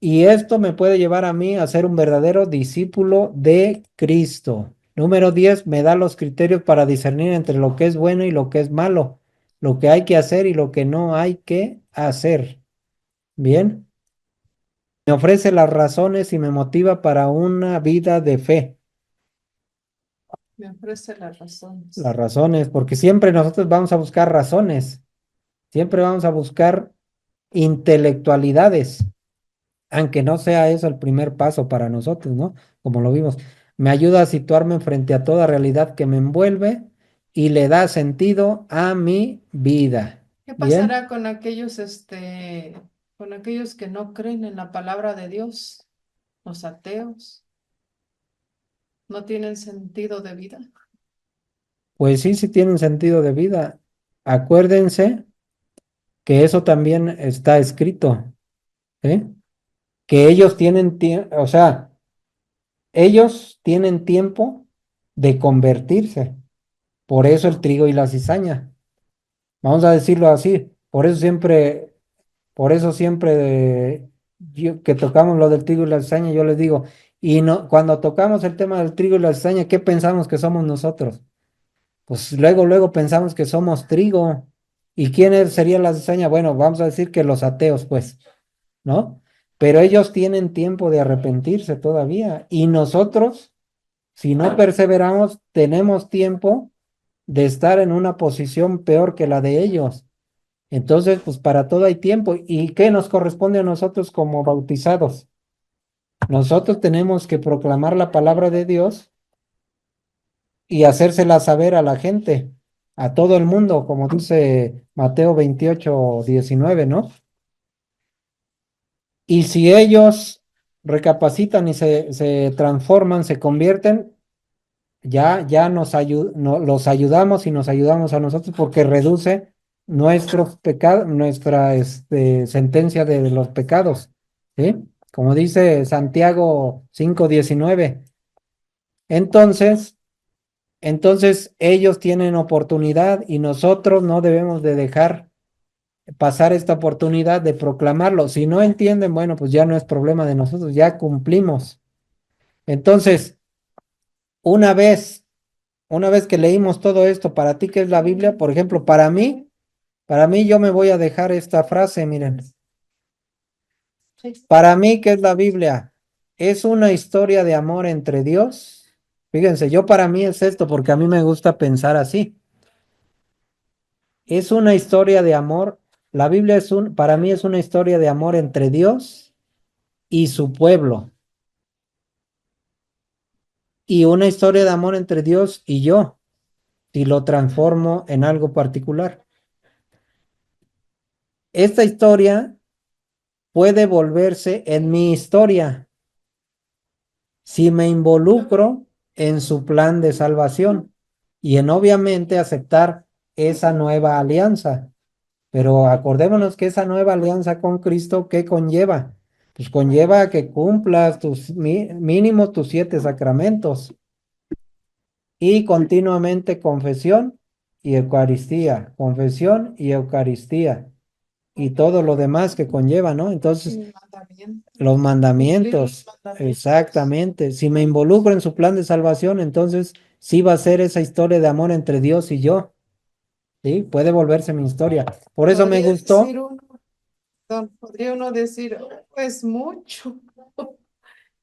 y esto me puede llevar a mí a ser un verdadero discípulo de Cristo. Número 10 me da los criterios para discernir entre lo que es bueno y lo que es malo, lo que hay que hacer y lo que no hay que hacer. Bien, me ofrece las razones y me motiva para una vida de fe. Me ofrece las razones. Las razones, porque siempre nosotros vamos a buscar razones, siempre vamos a buscar intelectualidades, aunque no sea eso el primer paso para nosotros, ¿no? Como lo vimos. Me ayuda a situarme frente a toda realidad que me envuelve y le da sentido a mi vida. ¿Qué Bien, pasará con aquellos que no creen en la palabra de Dios? Los ateos no tienen sentido de vida. pues sí, sí tienen sentido de vida. Acuérdense que eso también está escrito, ¿eh? Que ellos tienen tiempo, o sea, ellos tienen tiempo de convertirse. Por eso el trigo y la cizaña. Vamos a decirlo así. Por eso siempre que tocamos lo del trigo y la cizaña, yo les digo, y no, cuando tocamos el tema del trigo y la cizaña, ¿qué pensamos que somos nosotros? Pues luego pensamos que somos trigo. ¿Y sería la cizaña? Bueno, vamos a decir que los ateos, pues, ¿no? Pero ellos tienen tiempo de arrepentirse todavía. Y nosotros, si no perseveramos, tenemos tiempo de estar en una posición peor que la de ellos. Entonces, pues para todo hay tiempo. ¿Y qué nos corresponde a nosotros como bautizados? Nosotros tenemos que proclamar la palabra de Dios y hacérsela saber a la gente. a todo el mundo, como dice Mateo 28:19, ¿no? Y si ellos recapacitan y se transforman, se convierten, ya los ayudamos y nos ayudamos a nosotros porque reduce nuestros pecados, nuestra sentencia de los pecados, ¿sí? Como dice Santiago 5:19. Entonces, entonces ellos tienen oportunidad y nosotros no debemos de dejar pasar esta oportunidad de proclamarlo. Si no entienden, bueno, pues ya no es problema de nosotros, ya cumplimos. Entonces, una vez, una vez que leímos todo esto, para ti, ¿qué es la Biblia? Por ejemplo, para mí yo me voy a dejar esta frase, miren. Para mí, ¿qué es la Biblia? Es una historia de amor entre Dios. Fíjense, yo para mí es esto, porque a mí me gusta pensar así. Es una historia de amor. La Biblia para mí es una historia de amor entre Dios y su pueblo. Y una historia de amor entre Dios y yo, si lo transformo en algo particular. Esta historia puede volverse en mi historia si me involucro en su plan de salvación y en obviamente aceptar esa nueva alianza. Pero acordémonos que esa nueva alianza con Cristo, ¿qué conlleva? Pues conlleva que cumplas mínimo tus 7 sacramentos y continuamente confesión y confesión y Eucaristía y todo lo demás que conlleva, ¿no? Entonces, los mandamientos, exactamente. Si me involucro en su plan de salvación, entonces sí va a ser esa historia de amor entre Dios y yo, ¿sí? Puede volverse mi historia. Por eso me gustó. Podría uno decir, "Oh, es mucho,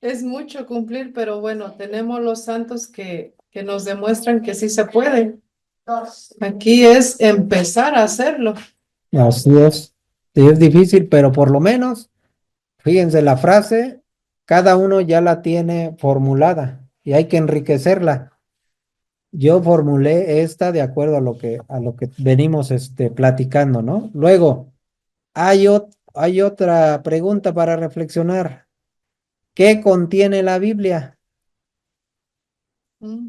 es mucho cumplir, pero bueno, tenemos los santos que nos demuestran que sí se puede. Aquí es empezar a hacerlo. Así es. Sí, es difícil, pero por lo menos, fíjense, la frase, cada uno ya la tiene formulada y hay que enriquecerla. Yo formulé esta de acuerdo a lo que venimos platicando, ¿no? Luego, hay otra pregunta para reflexionar. ¿Qué contiene la Biblia? Mm.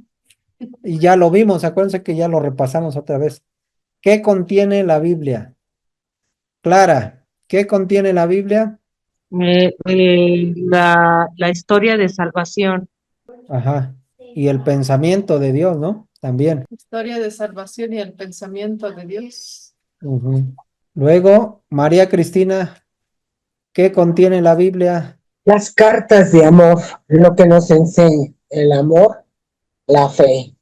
Y ya lo vimos, acuérdense que ya lo repasamos otra vez. ¿Qué contiene la Biblia? Clara, ¿qué contiene la Biblia? La historia de salvación. Ajá. Y el pensamiento de Dios, ¿no? También. Historia de salvación y el pensamiento de Dios. Ujú. Luego, María Cristina, ¿qué contiene la Biblia? Las cartas de amor, lo que nos enseña el amor, la fe.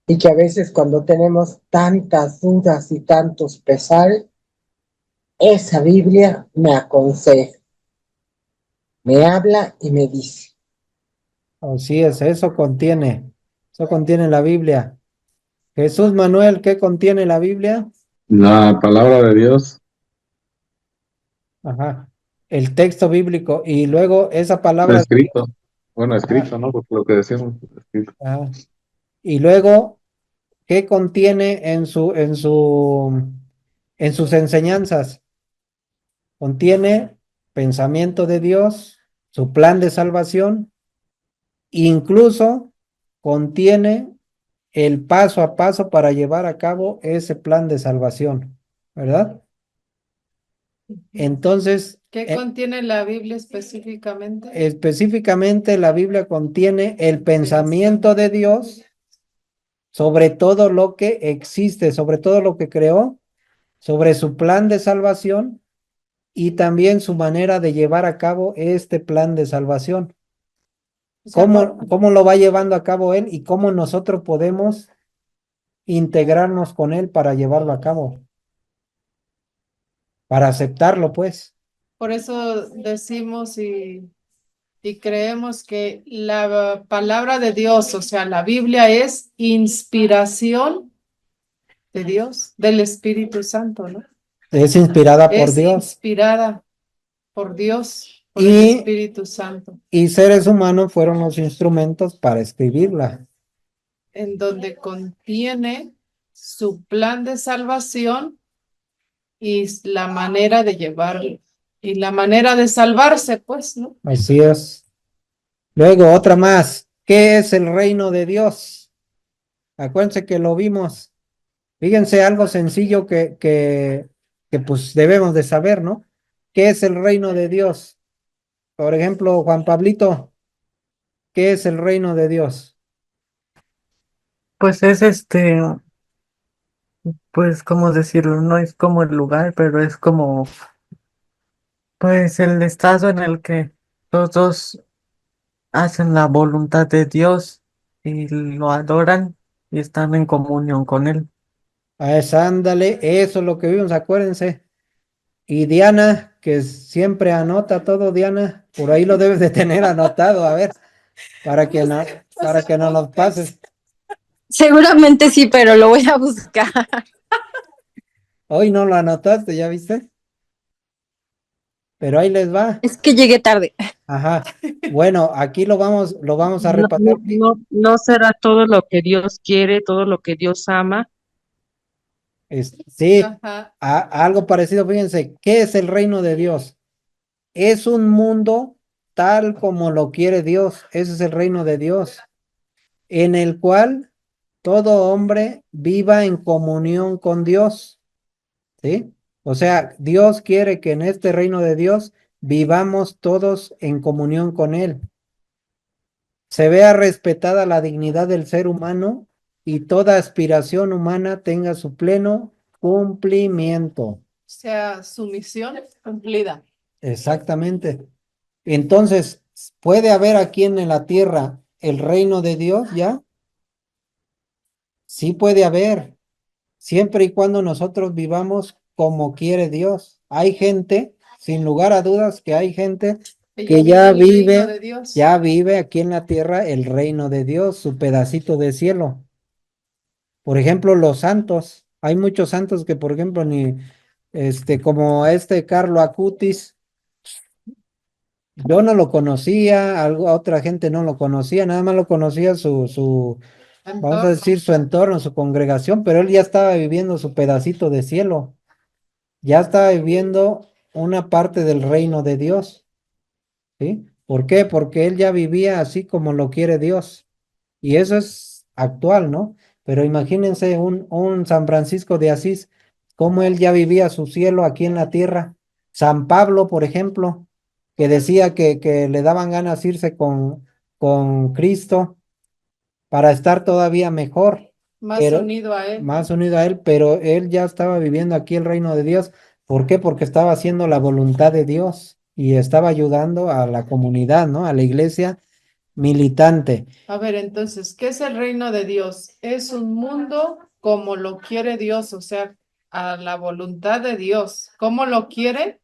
Y que a veces cuando tenemos tantas dudas y tantos pesares, esa Biblia me aconseja, me habla y me dice. Así es, eso contiene la Biblia. Jesús Manuel, ¿qué contiene la Biblia? La palabra de Dios, Ajá. El texto bíblico y luego esa está palabra. escrito. Bueno, Ah, escrito, ¿no? Porque lo que decimos, escrito. ah. Y luego, ¿qué contiene en sus enseñanzas? Contiene pensamiento de Dios, su plan de salvación, incluso contiene el paso a paso para llevar a cabo ese plan de salvación, ¿verdad? Entonces, ¿Qué contiene la Biblia específicamente? específicamente la Biblia contiene el pensamiento de Dios sobre todo lo que existe, sobre todo lo que creó, sobre su plan de salvación y también su manera de llevar a cabo este plan de salvación. O sea, ¿Cómo lo va llevando a cabo él y cómo nosotros podemos integrarnos con él para llevarlo a cabo, para aceptarlo, pues? por eso decimos y creemos que la palabra de Dios, o sea, la Biblia es inspiración de Dios, del Espíritu Santo, ¿no? Es inspirada por Es Dios inspirada por Dios, por el y, Espíritu Santo, y seres humanos fueron los instrumentos para escribirla. en donde contiene su plan de salvación y la manera de llevarlo y la manera de salvarse, pues, ¿no? Así es. Luego, otra más. ¿Qué es el reino de Dios? Acuérdense que lo vimos. Fíjense algo sencillo que pues debemos de saber, ¿no? ¿Qué es el reino de Dios? Por ejemplo, Juan Pablito, ¿qué es el reino de Dios? Pues es pues, ¿cómo decirlo? No es como el lugar, pero es como, pues, el estado en el que todos hacen la voluntad de Dios y lo adoran y están en comunión con Él. A esa, ándale, eso es lo que vimos, acuérdense. Y Diana, que siempre anota todo, Diana, por ahí lo debes de tener anotado, a ver, para que no nos pases. Seguramente sí, pero lo voy a buscar. Hoy no lo anotaste, ¿ya viste? Pero ahí les va. Es que llegué tarde. Ajá. Bueno, aquí lo vamos a No, repasar. no será todo lo que Dios quiere, todo lo que Dios ama. Sí, Ajá. algo parecido, fíjense, ¿qué es el reino de Dios? Es un mundo tal como lo quiere Dios, ese es el reino de Dios, en el cual todo hombre viva en comunión con Dios, ¿sí? O sea, Dios quiere que en este reino de Dios vivamos todos en comunión con Él. Se vea respetada la dignidad del ser humano y toda aspiración humana tenga su pleno cumplimiento. O sea, su misión cumplida. Exactamente. Entonces, ¿puede haber aquí en la tierra el reino de Dios ya? Sí puede haber, siempre y cuando nosotros vivamos como quiere Dios. Hay gente, sin lugar a dudas, que hay gente que ya vive el reino vive, de Dios. ya vive aquí en la tierra el reino de Dios, su pedacito de cielo. Por ejemplo, los santos. Hay muchos santos que, por ejemplo, ni, como Carlo Acutis, yo no lo conocía, otra gente no lo conocía, nada más lo conocía vamos a decir, su entorno, su congregación, pero él ya estaba viviendo su pedacito de cielo, ya estaba viviendo una parte del reino de Dios, ¿sí? ¿Por qué? Porque él ya vivía así como lo quiere Dios. Y eso es actual, ¿no? Pero imagínense un San Francisco de Asís, cómo él ya vivía su cielo aquí en la tierra. San Pablo, por ejemplo, que decía que le daban ganas irse con Cristo para estar todavía mejor, Más pero unido a Él. más unido a él, pero él ya estaba viviendo aquí el reino de Dios. ¿Por qué? Porque estaba haciendo la voluntad de Dios y estaba ayudando a la comunidad, ¿no? A la iglesia militante. A ver, entonces, ¿qué es el reino de Dios? Es un mundo como lo quiere Dios, o sea, a la voluntad de Dios. ¿Cómo lo quiere?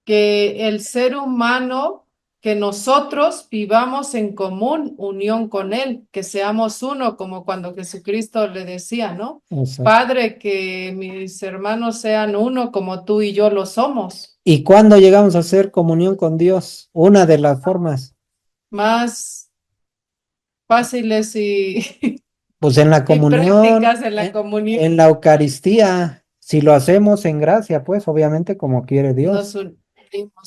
Que el ser humano, que nosotros vivamos en común unión con Él, que seamos uno, como cuando Jesucristo le decía, ¿no? Exacto. Padre, que mis hermanos sean uno como tú y yo lo somos. ¿Y cuándo llegamos a hacer comunión con Dios? Una de las formas, Más fáciles y, pues en la y comunión, prácticas en la comunión. en la Eucaristía, si lo hacemos en gracia, pues obviamente como quiere Nos Dios. unimos.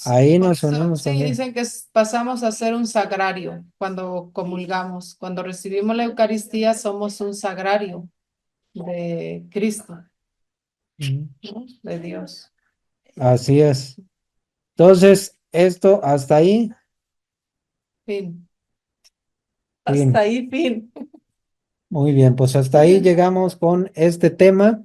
Ahí Por nos eso, unimos sí, con Dios. dicen que pasamos a ser un sagrario cuando comulgamos. Cuando recibimos la Eucaristía, somos un sagrario de Cristo, Ujú. ¿no? De Dios. Así es. Entonces, esto hasta ahí, Fin. fin. Hasta ahí, fin. Muy bien, pues hasta ahí llegamos con este tema.